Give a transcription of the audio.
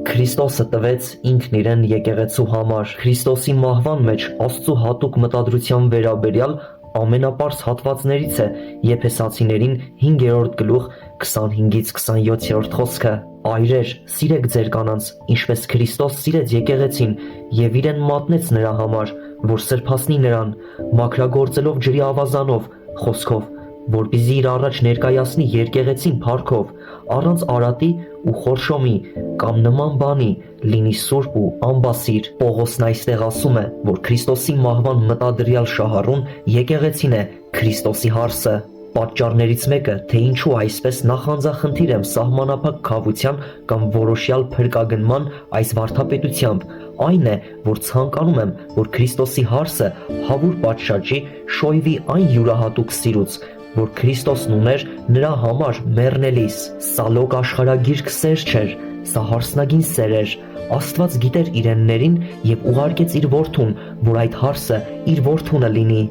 Քրիստոսը տվեց ինքն իրեն եկեղեցու համար։ Քրիստոսի մահվան մեջ Աստծո հատուկ մտադրության վերաբերյալ ամենապարզ հատվածներից է Եփեսացիներին 5-րդ գլուխ 25-27 խոսքը. «Այրեր, սիրեք ձեր կանանց, ինչպես Քրիստոս սիրեց եկեղեցին և իրեն մատնեց նրա համար, որ սրբացնի նրան, մաքրագործելով ջրի ավազանով, խոսքով, որպեսզի իր առաջ ներկայացնի եկեղեցին փառքով, առանց արատի ու խորշոմի կամ նման բանի, լինի սուրբ ու անբասիր»։ Պողոսն այստեղ ասում է, որ Քրիստոսի մահվան մտադրյալ շահառուն եկեղեցին է Քրիստոսի հարսը։ Պատճառներից մեկը, թե ինչու այսպես նախանձախնդիր եմ սահմանափակ քավության կամ որոշյալ փրկագնման այս վարդապետությամբ, այն է, որ ցանկանում եմ, որ Քրիստոսի հարսը հավուր պատշաճի շոյվի այն յուրահատուկ սիրուց, որ Քրիստոսն ուներ նրա համար մեռնելիս։ Սա լոկ աշխարհագիրք սեր չէր, սա հարսնագին սեր էր։ Աստված գիտեր իրեններին և ուղարկեց իր որդուն, որ այդ հարսը իր որդունը լինի։